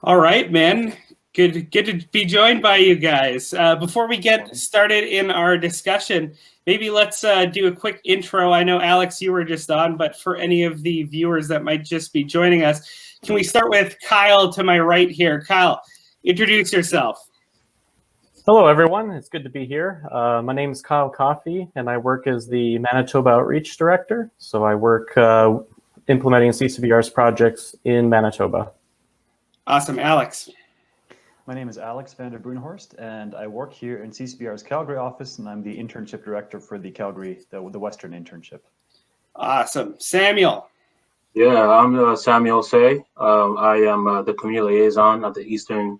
All right, man. Good to be joined by you guys. Before we get started in our discussion, maybe let's do a quick intro. I know, Alex, you were just on, but for any of the viewers that might just be joining us, can we start with Kyle to my right here? Kyle, introduce yourself. Hello, everyone. It's good to be here. My name is Kyle Coffey, and I work as the Manitoba Outreach Director. So I work implementing CCBR's projects in Manitoba. Awesome. Alex. My name is Alex van der Broenhorst, and I work here in CCBR's Calgary office, and I'm the internship director for the Calgary, the Western internship. Awesome. Samuel. Yeah, I'm Samuel Say. I am the community liaison at the Eastern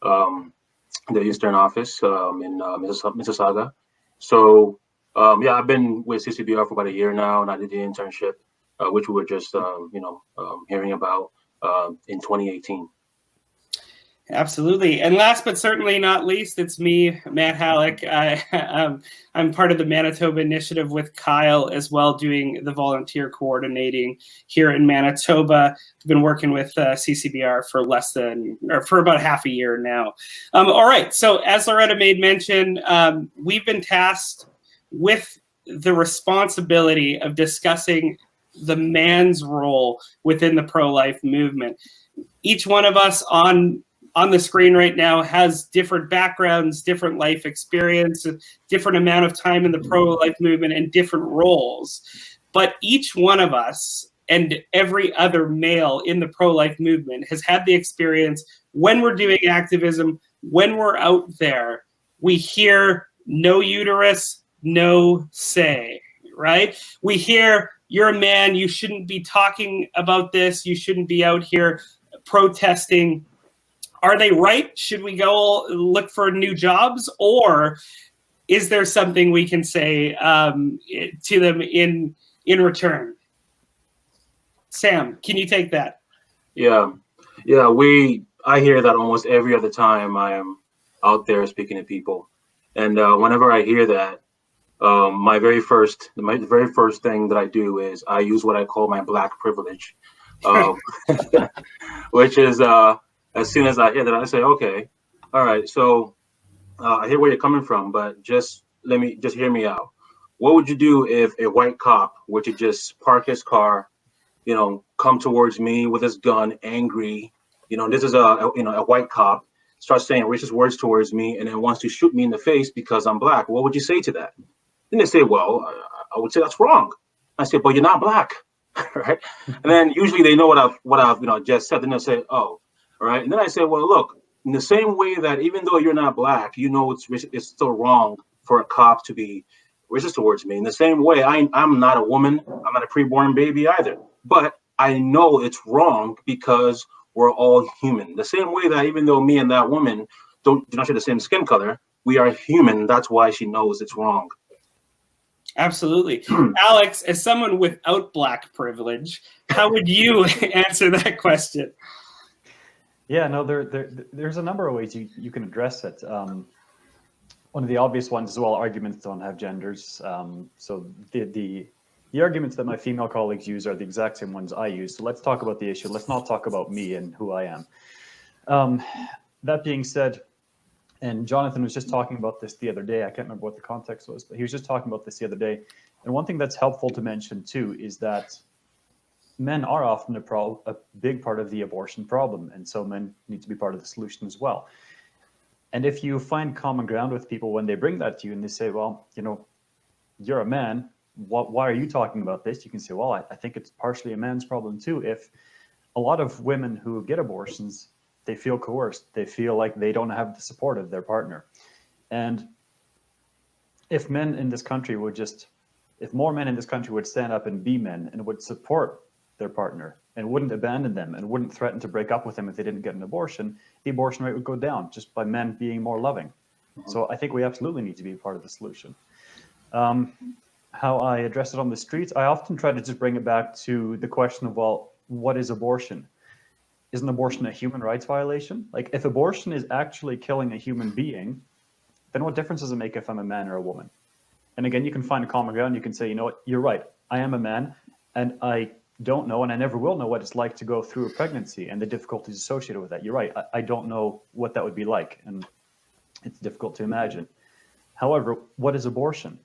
office in Mississauga. So yeah, I've been with CCBR for about a year now, and I did the internship, which we were just hearing about in 2018. Absolutely. And last but certainly not least, it's me, Matt Halleck. I'm part of the Manitoba initiative with Kyle as well, doing the volunteer coordinating here in Manitoba. I've been working with CCBR for about half a year now. All right. So as Loretta made mention, we've been tasked with the responsibility of discussing the man's role within the pro-life movement. Each one of us on the screen right now has different backgrounds, different life experience, different amount of time in the pro-life movement, and different roles. But each one of us and every other male in the pro-life movement has had the experience when we're doing activism, when we're out there, we hear no uterus, no say, right? We hear, you're a man, you shouldn't be talking about this, you shouldn't be out here protesting. Are they right? Should we go look for new jobs, or is there something we can say to them in return? Sam, can you take that? Yeah. I hear that almost every other time I am out there speaking to people, and whenever I hear that, my very first thing that I do is I use what I call my Black privilege, which is as soon as I hear that, I say, okay, all right, so I hear where you're coming from, but just hear me out. What would you do if a white cop were to just park his car, come towards me with his gun, angry, this is a white cop, starts saying racist words towards me, and then wants to shoot me in the face because I'm Black? What would you say to that? Then they say, well, I would say that's wrong. I say, but you're not Black, right? And then usually they know what I've just said. Then they'll say, oh. Right. And then I say, well, look, in the same way that even though you're not Black, it's still wrong for a cop to be racist towards me. In the same way, I'm not a woman. I'm not a preborn baby either. But I know it's wrong because we're all human. The same way that even though me and that woman do not share the same skin color, we are human. That's why she knows it's wrong. Absolutely. Alex, as someone without Black privilege, how would you answer that question? Yeah, no, there's a number of ways you can address it. One of the obvious ones as well, arguments don't have genders. So the arguments that my female colleagues use are the exact same ones I use. So let's talk about the issue. Let's not talk about me and who I am. That being said, and Jonathan was just talking about this the other day. I can't remember what the context was, but he was just talking about this the other day. And one thing that's helpful to mention too is that men are often a big part of the abortion problem, and so men need to be part of the solution as well. And if you find common ground with people when they bring that to you and they say, well, you're a man, why are you talking about this? You can say, well, I think it's partially a man's problem too. If a lot of women who get abortions, they feel coerced, they feel like they don't have the support of their partner. And if more men in this country would stand up and be men and would support their partner and wouldn't abandon them and wouldn't threaten to break up with them if they didn't get an abortion, the abortion rate would go down just by men being more loving. Mm-hmm. So I think we absolutely need to be part of the solution. How I address it on the streets, I often try to just bring it back to the question of, well, what is abortion? Isn't abortion a human rights violation? Like, if abortion is actually killing a human being, then what difference does it make if I'm a man or a woman? And again, you can find a common ground. You can say, you know what, you're right. I am a man, and I don't know, and I never will know what it's like to go through a pregnancy and the difficulties associated with that. You're right. I don't know what that would be like, and it's difficult to imagine. However, what is abortion?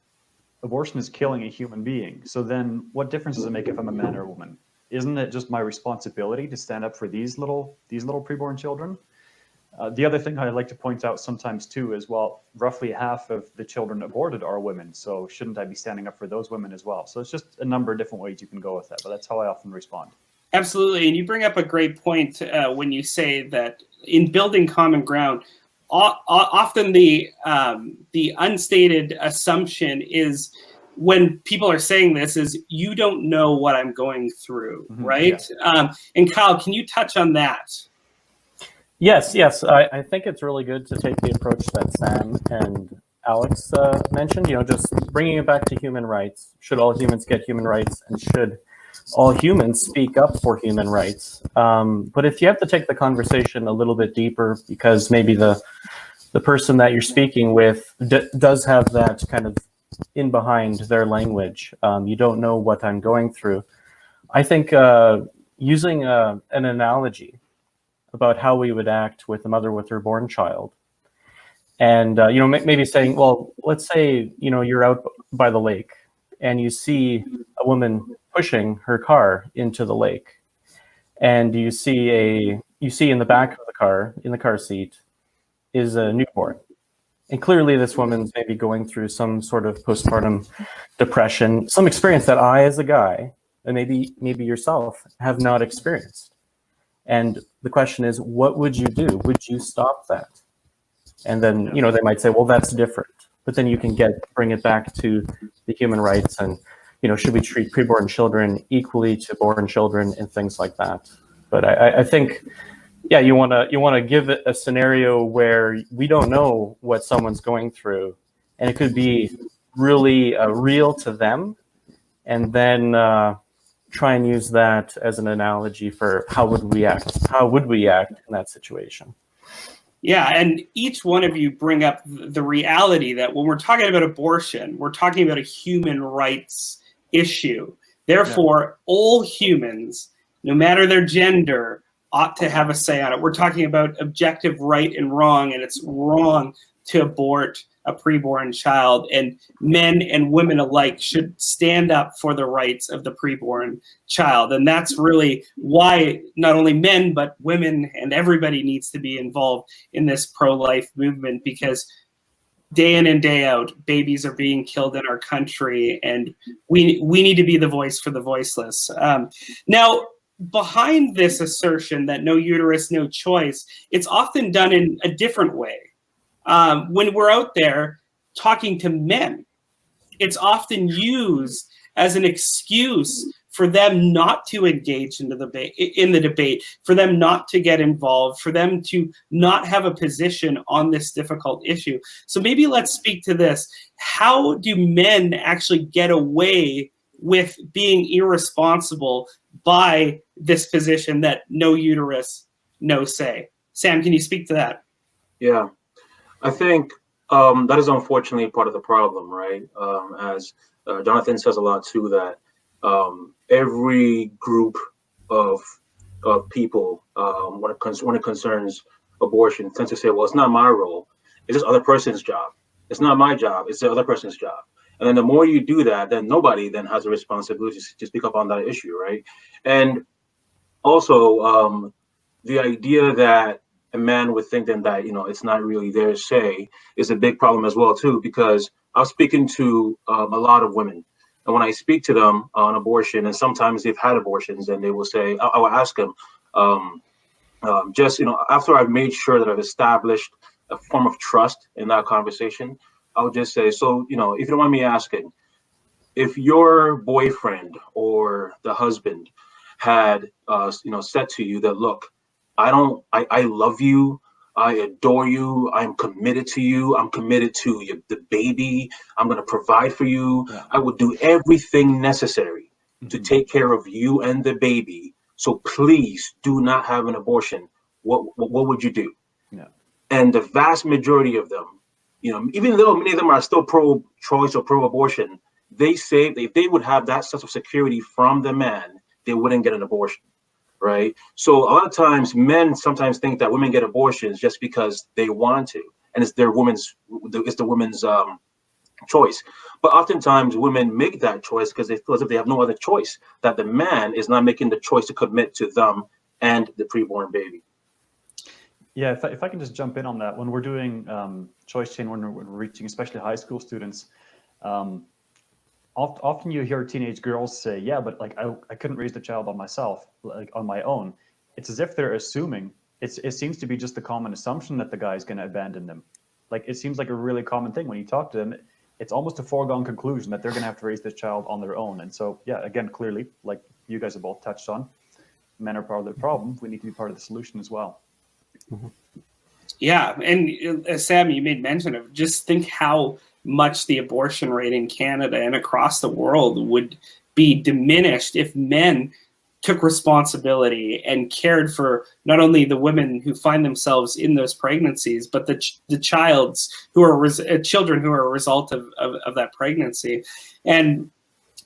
Abortion is killing a human being. So then what difference does it make if I'm a man or a woman? Isn't it just my responsibility to stand up for these little preborn children? The other thing I'd like to point out sometimes too is, well, roughly half of the children aborted are women. So shouldn't I be standing up for those women as well? So it's just a number of different ways you can go with that, but that's how I often respond. Absolutely. And you bring up a great point when you say that in building common ground, often the unstated assumption is, when people are saying this, is you don't know what I'm going through, right? Yeah. And Kyle, can you touch on that? Yes. I think it's really good to take the approach that Sam and Alex mentioned, just bringing it back to human rights. Should all humans get human rights, and should all humans speak up for human rights? But if you have to take the conversation a little bit deeper, because maybe the person that you're speaking with does have that kind of in behind their language, you don't know what I'm going through. I think using an analogy about how we would act with a mother with her born child, and maybe saying, well, let's say you're out by the lake and you see a woman pushing her car into the lake, and you see in the back of the car, in the car seat, is a newborn. And clearly this woman's maybe going through some sort of postpartum depression, some experience that I, as a guy, and maybe yourself, have not experienced. And the question is, what would you do? Would you stop that? And then, they might say, well, that's different. But then you can bring it back to the human rights, and, should we treat preborn children equally to born children, and things like that. But I think, yeah, you want to give it a scenario where we don't know what someone's going through, and it could be really real to them, and then try and use that as an analogy for how would we act in that situation. Yeah, and each one of you bring up the reality that when we're talking about abortion, we're talking about a human rights issue. Therefore, all humans, no matter their gender, ought to have a say on it. We're talking about objective right and wrong, and it's wrong to abort a preborn child, and men and women alike should stand up for the rights of the preborn child. And that's really why not only men, but women and everybody needs to be involved in this pro-life movement, because day in and day out, babies are being killed in our country, and we need to be the voice for the voiceless. Now, behind this assertion that no uterus, no choice, it's often done in a different way. When we're out there talking to men, it's often used as an excuse for them not to engage in the debate, for them not to get involved, for them to not have a position on this difficult issue. So maybe let's speak to this. How do men actually get away with being irresponsible by this position that no uterus, no say? Sam, can you speak to that? Yeah, I think that is unfortunately part of the problem, right? As Jonathan says a lot too, that every group of people, when it concerns abortion, tends to say, well, it's not my role. It's this other person's job. It's not my job. It's the other person's job. And then the more you do that, then nobody then has a responsibility to speak up on that issue, right? And also the idea that a man would think then that, it's not really their say is a big problem as well, too, because I was speaking to a lot of women. And when I speak to them on abortion, and sometimes they've had abortions, and they will say, I will ask them, after I've made sure that I've established a form of trust in that conversation, I'll just say, so, if you don't mind me asking, if your boyfriend or the husband had, said to you that, look, I love you, I adore you, I'm committed to you, I'm committed to the baby, I'm going to provide for you, I will do everything necessary to take care of you and the baby, so please do not have an abortion, what would you do? Yeah. And the vast majority of them, even though many of them are still pro-choice or pro-abortion, they say if they would have that sense of security from the man, they wouldn't get an abortion, right? So a lot of times men sometimes think that women get abortions just because they want to, and it's the woman's choice. But oftentimes women make that choice because they feel as if they have no other choice, that the man is not making the choice to commit to them and the preborn baby. Yeah, if I can just jump in on that, when we're doing choice chain, when we're reaching especially high school students, often you hear teenage girls say, yeah, but like I couldn't raise the child on myself, like on my own. It's as if they're assuming, it seems to be just a common assumption that the guy's going to abandon them. Like it seems like a really common thing when you talk to them. It's almost a foregone conclusion that they're going to have to raise this child on their own. And so, yeah, again, clearly, like you guys have both touched on, men are part of the problem. We need to be part of the solution as well. Mm-hmm. Yeah, and Sam, you made mention of, just think how much the abortion rate in Canada and across the world would be diminished if men took responsibility and cared for not only the women who find themselves in those pregnancies, but the children who are a result of that pregnancy. And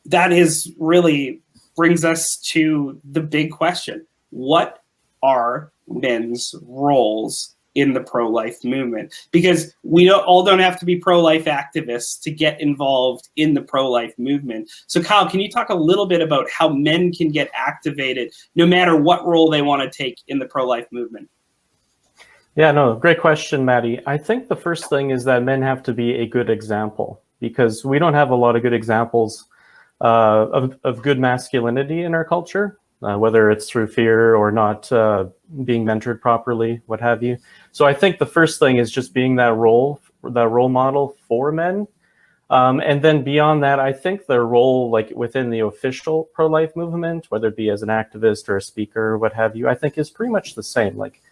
that is really brings us to the big question: what are men's roles in the pro-life movement? Because we don't have to be pro-life activists to get involved in the pro-life movement. So Kyle, can you talk a little bit about how men can get activated no matter what role they want to take in the pro-life movement? Yeah, no, great question, Maddie. I think the first thing is that men have to be a good example, because we don't have a lot of good examples of good masculinity in our culture. Whether it's through fear or not being mentored properly, what have you. So I think the first thing is just being that role model for men. And then beyond that, I think their role, like within the official pro-life movement, whether it be as an activist or a speaker or what have you, I think is pretty much the same. Like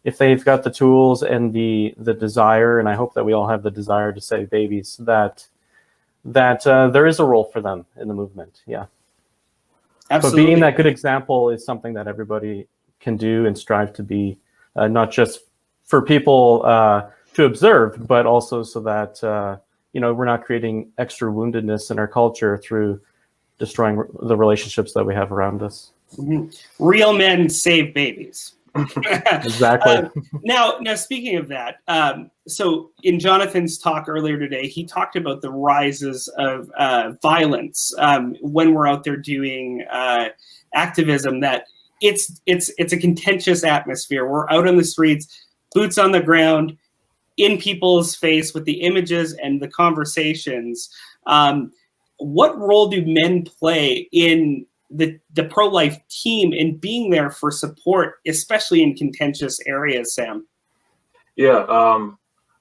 if they've got the tools and the desire, and I hope that we all have the desire to save babies, that there is a role for them in the movement. Yeah. Absolutely. But being that good example is something that everybody can do and strive to be, not just for people to observe, but also so that we're not creating extra woundedness in our culture through destroying the relationships that we have around us. Mm-hmm. Real men save babies. Exactly. Now, speaking of that, so in Jonathan's talk earlier today, he talked about the rises of violence when we're out there doing activism. That it's a contentious atmosphere. We're out on the streets, boots on the ground, in people's face with the images and the conversations. What role do men play in the pro-life team in being there for support, especially in contentious areas, Sam? Yeah,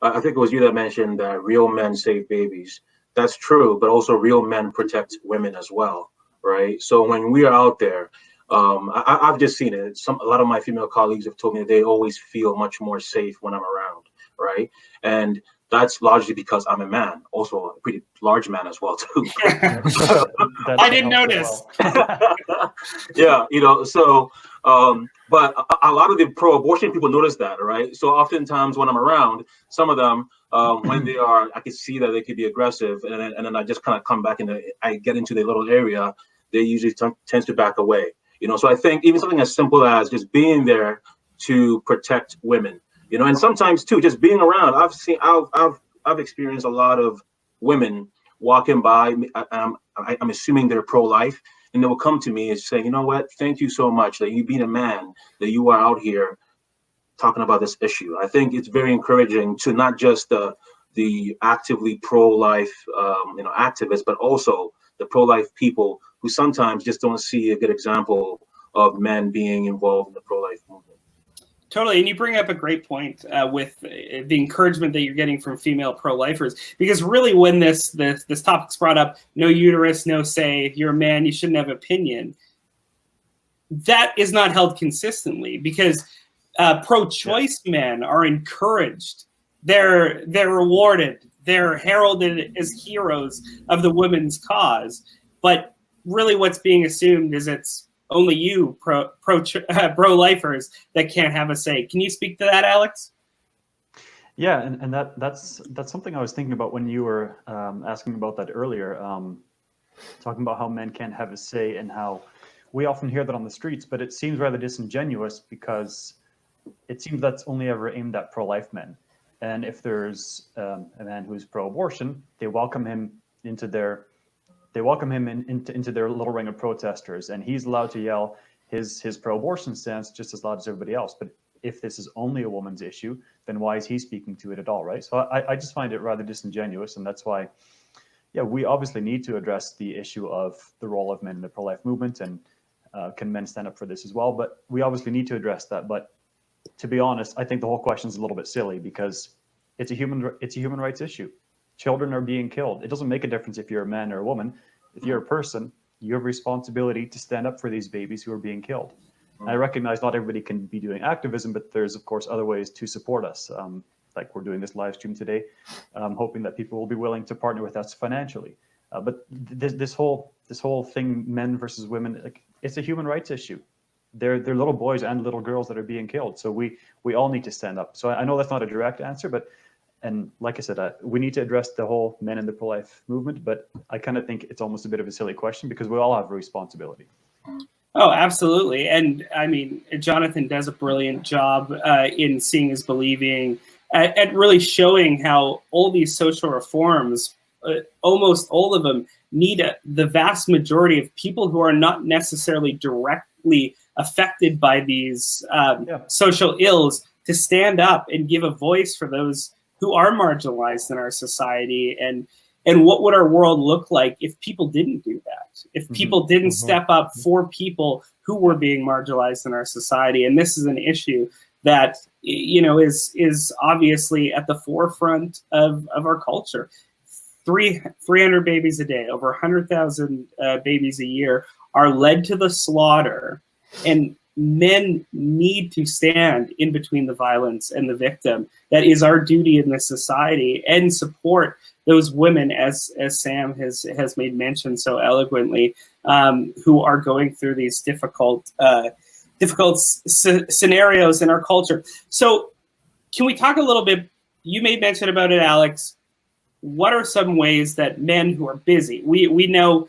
I think it was you that mentioned that real men save babies. That's true, but also real men protect women as well, right? So when we are out there, I've just seen it. A lot of my female colleagues have told me that they always feel much more safe when I'm around, right? And that's largely because I'm a man, also a pretty large man as well too. I didn't notice. Yeah, so but a lot of the pro-abortion people notice that, right? So oftentimes when I'm around, some of them, when they are, I can see that they could be aggressive, and then I just kind of come back and I get into the little area, they usually tends to back away. So I think even something as simple as just being there to protect women, and sometimes too, just being around. I've experienced a lot of women walking by. I'm assuming they're pro-life, and they will come to me and say, you know what, thank you so much that you being a man, that you are out here talking about this issue. I think it's very encouraging to not just the actively pro-life activists, but also the pro-life people who sometimes just don't see a good example of men being involved in the pro-life movement. Totally, and you bring up a great point with the encouragement that you're getting from female pro-lifers, because really when this topic's brought up, no uterus, no say, you're a man, you shouldn't have opinion, that is not held consistently, because pro-choice men are encouraged, they're rewarded, they're heralded as heroes of the women's cause, but really what's being assumed is it's only you pro-lifers that can't have a say. Can you speak to that, Alex? Yeah, and that's something I was thinking about when you were asking about that earlier, talking about how men can't have a say and how we often hear that on the streets, but it seems rather disingenuous because it seems that's only ever aimed at pro-life men. And if there's a man who's pro-abortion, they welcome him into their into their little ring of protesters, and he's allowed to yell his pro-abortion stance just as loud as everybody else. But if this is only a woman's issue, then why is he speaking to it at all, right? So I just find it rather disingenuous, and that's why, yeah, we obviously need to address the issue of the role of men in the pro-life movement, and can men stand up for this as well? But we obviously need to address that. But to be honest, I think the whole question is a little bit silly because it's a human rights issue. Children are being killed. It doesn't make a difference if you're a man or a woman. If you're a person, you have a responsibility to stand up for these babies who are being killed. I recognize not everybody can be doing activism, but there's of course other ways to support us. Like we're doing this live stream today, hoping that people will be willing to partner with us financially. But this whole thing, men versus women, like, it's a human rights issue. They're little boys and little girls that are being killed. So we all need to stand up. So I know that's not a direct answer, but, and like I said, we need to address the whole men in the pro-life movement, but I kind of think it's almost a bit of a silly question because we all have a responsibility. Oh, absolutely. And I mean, Jonathan does a brilliant job in seeing is believing, at really showing how all these social reforms, almost all of them, need the vast majority of people who are not necessarily directly affected by these social ills to stand up and give a voice for those who are marginalized in our society. And what would our world look like if people didn't do that? If people didn't step up for people who were being marginalized in our society? And this is an issue that, you know, is obviously at the forefront of our culture. 300 babies a day, over 100,000 babies a year are led to the slaughter, and men need to stand in between the violence and the victim. That is our duty in this society, and support those women, as Sam has made mention so eloquently, who are going through these difficult scenarios in our culture. So can we talk a little bit, you made mention about it, Alex, what are some ways that men who are busy, we know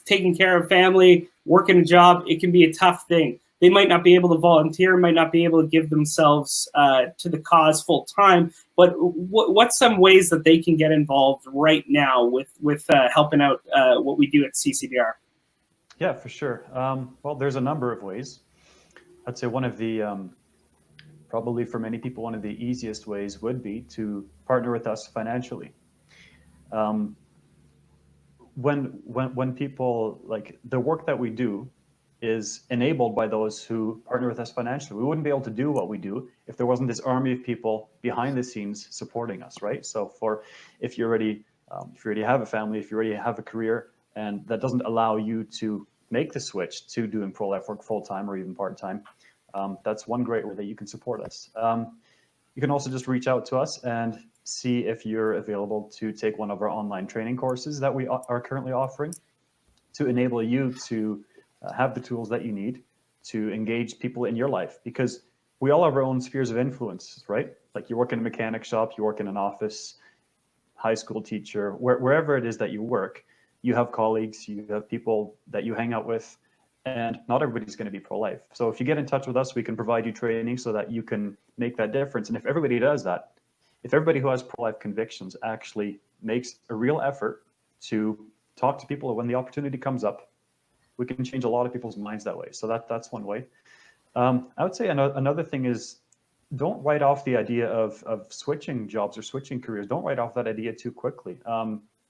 taking care of family, working a job, it can be a tough thing. They might not be able to volunteer, might not be able to give themselves to the cause full time, but what's some ways that they can get involved right now with helping out what we do at CCBR? Yeah, for sure. Well, there's a number of ways. I'd say one of the, probably for many people, one of the easiest ways would be to partner with us financially. When people, like, the work that we do is enabled by those who partner with us financially. We wouldn't be able to do what we do if there wasn't this army of people behind the scenes supporting us, right? So if you already have a family, if you already have a career, and that doesn't allow you to make the switch to doing pro-life work full-time or even part-time, that's one great way that you can support us. You can also just reach out to us and see if you're available to take one of our online training courses that we are currently offering to enable you to have the tools that you need to engage people in your life, because we all have our own spheres of influence, right? Like you work in a mechanic shop, you work in an office, high school teacher, wherever it is that you work, you have colleagues, you have people that you hang out with, and not everybody's going to be pro-life. So if you get in touch with us, we can provide you training so that you can make that difference. And if everybody does that, if everybody who has pro-life convictions actually makes a real effort to talk to people when the opportunity comes up, we can change a lot of people's minds that way. So that's one way. I would say another thing is, don't write off the idea of switching jobs or switching careers. Don't write off that idea too quickly.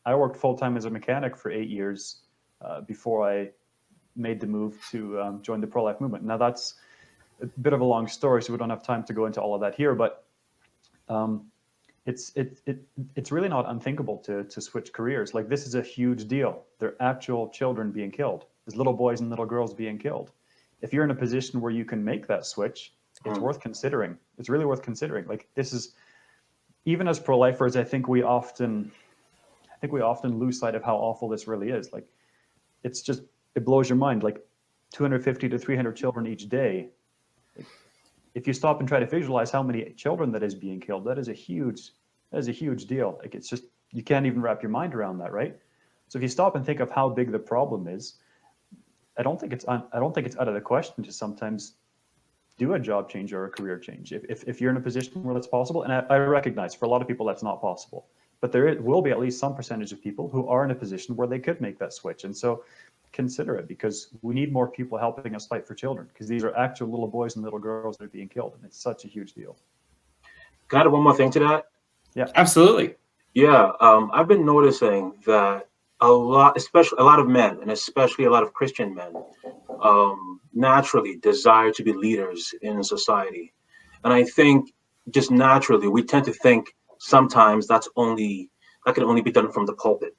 I worked full-time as a mechanic for 8 years before I made the move to join the pro-life movement. Now that's a bit of a long story, so we don't have time to go into all of that here, but it's really not unthinkable to switch careers. Like, this is a huge deal. There are actual children being killed. There's little boys and little girls being killed. If you're in a position where you can make that switch, it's worth considering. It's really worth considering. Like, this is, even as pro-lifers, I think we often lose sight of how awful this really is. Like, it's just, it blows your mind. Like 250 to 300 children each day. Like, if you stop and try to visualize how many children that is being killed, that is a huge deal. Like, it's just, you can't even wrap your mind around that, right? So if you stop and think of how big the problem is, I don't think it's out of the question to sometimes do a job change or a career change if you're in a position where that's possible. And I recognize for a lot of people that's not possible, but there will be at least some percentage of people who are in a position where they could make that switch. And so consider it, because we need more people helping us fight for children, because these are actual little boys and little girls that are being killed, and it's such a huge deal. Can I add one more thing to that? Yeah, Absolutely. Yeah, I've been noticing that especially a lot of men, and especially a lot of Christian men, naturally desire to be leaders in society. And I think just naturally, we tend to think sometimes that can only be done from the pulpit,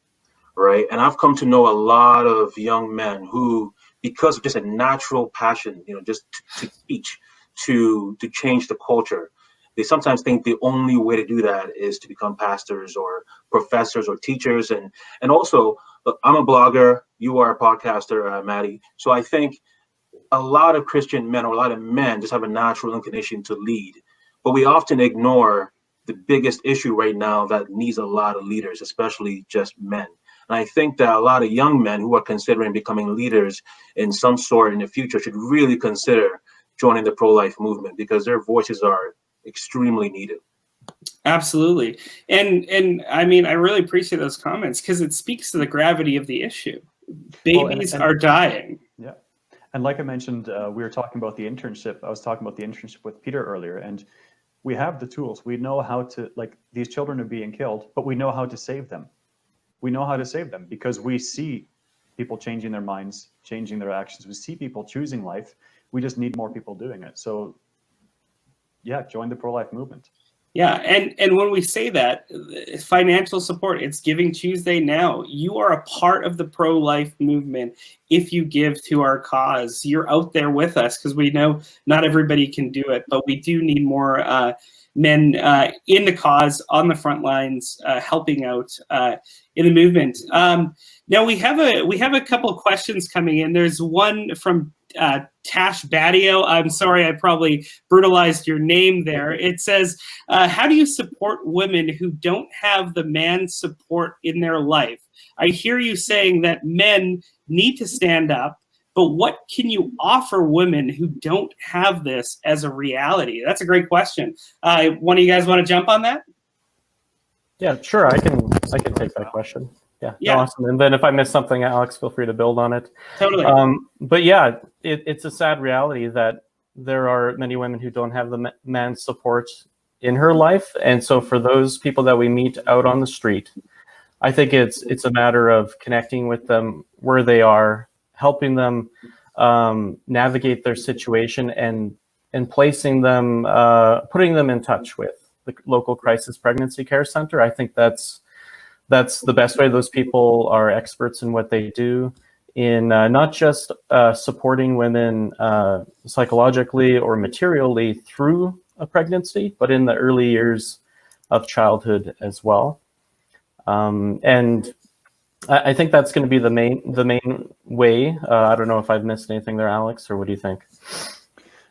right? And I've come to know a lot of young men who, because of just a natural passion, just to teach, to change the culture, they sometimes think the only way to do that is to become pastors or professors or teachers. And also, look, I'm a blogger, you are a podcaster, Maddie. So I think a lot of Christian men, or a lot of men, just have a natural inclination to lead. But we often ignore the biggest issue right now that needs a lot of leaders, especially just men. And I think that a lot of young men who are considering becoming leaders in some sort in the future should really consider joining the pro-life movement, because their voices are extremely needed. Absolutely. And I mean, I really appreciate those comments, because it speaks to the gravity of the issue. Babies are dying. Yeah. And like I mentioned, we were talking about the internship. I was talking about the internship with Peter earlier, and we have the tools. We know how to, like, these children are being killed, but we know how to save them. We know how to save them because we see people changing their minds, changing their actions. We see people choosing life. We just need more people doing it. So yeah, join the pro-life movement. Yeah, and when we say that, financial support, it's Giving Tuesday now. You are a part of the pro-life movement if you give to our cause. You're out there with us, because we know not everybody can do it, but we do need more men in the cause, on the front lines, helping out in the movement. Now we have a couple of questions coming in. There's one from Tash Badio. I'm sorry, I probably brutalized your name there. It says, how do you support women who don't have the man support in their life? I hear you saying that men need to stand up, but what can you offer women who don't have this as a reality? That's a great question. One of you guys want to jump on that? Yeah, sure. I can take that question. Yeah. Awesome. And then if I miss something, Alex, feel free to build on it. Totally. But yeah, it's a sad reality that there are many women who don't have the man's support in her life. And so for those people that we meet out on the street, I think it's a matter of connecting with them where they are, helping them navigate their situation, and placing them, putting them in touch with the local crisis pregnancy care center. I think that's the best way. Those people are experts in what they do, in not just supporting women psychologically or materially through a pregnancy, but in the early years of childhood as well. And I think that's going to be the main way. I don't know if I've missed anything there, Alex, or what do you think?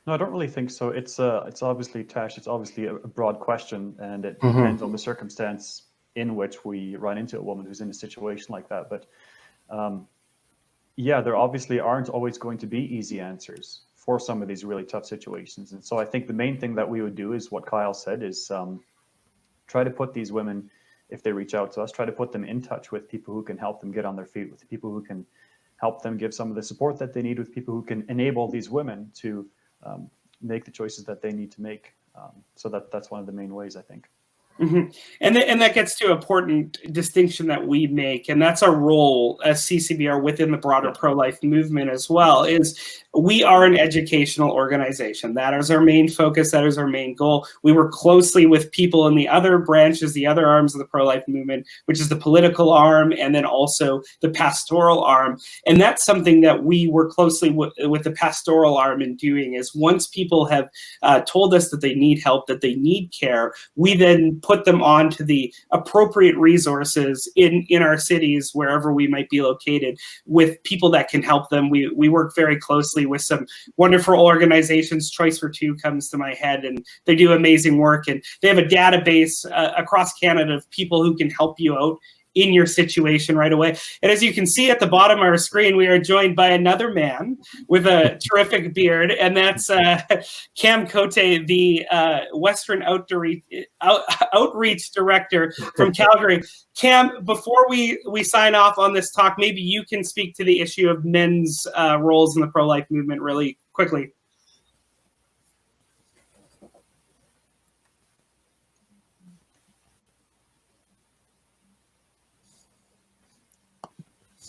No, I don't really think so. It's obviously, Tash, it's obviously a broad question, and it depends on the circumstance in which we run into a woman who's in a situation like that. But yeah, there obviously aren't always going to be easy answers for some of these really tough situations. And so I think the main thing that we would do is what Kyle said, is try to put these women, if they reach out to us, try to put them in touch with people who can help them get on their feet, with people who can help them give some of the support that they need, with people who can enable these women to make the choices that they need to make. So that's one of the main ways, I think. Mm-hmm. And that gets to an important distinction that we make, and that's our role as CCBR within the broader pro-life movement as well, is we are an educational organization. That is our main focus. That is our main goal. We work closely with people in the other branches, the other arms of the pro-life movement, which is the political arm, and then also the pastoral arm. And that's something that we work closely with the pastoral arm in doing, is once people have told us that they need help, that they need care, we then put them on to the appropriate resources in our cities, wherever we might be located, with people that can help them. We work very closely with some wonderful organizations. Choice for Two comes to my head, and they do amazing work. And they have a database across Canada of people who can help you out in your situation right away. And as you can see at the bottom of our screen, we are joined by another man with a terrific beard, and that's Cam Cote, the Western Outreach Director from Calgary. Cam, before we sign off on this talk, maybe you can speak to the issue of men's roles in the pro-life movement really quickly.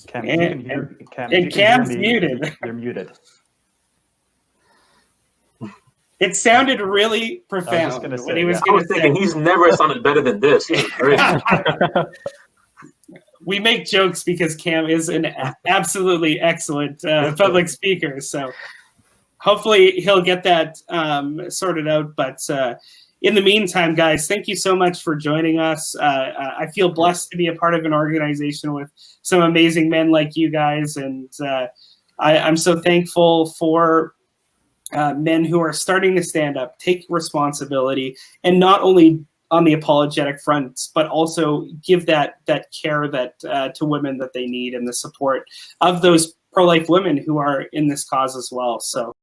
Cam, if you can hear, Cam, and if you can Cam's hear me, muted. You're muted. It sounded really I was profound just gonna when say, he was yeah. I going was to say. thinking he's never sounded better than this. This is great. We make jokes because Cam is an absolutely excellent public speaker. So hopefully he'll get that sorted out. But in the meantime, guys, thank you so much for joining us. I feel blessed to be a part of an organization with some amazing men like you guys. And I'm so thankful for men who are starting to stand up, take responsibility, and not only on the apologetic front, but also give that care that to women that they need, and the support of those pro-life women who are in this cause as well. So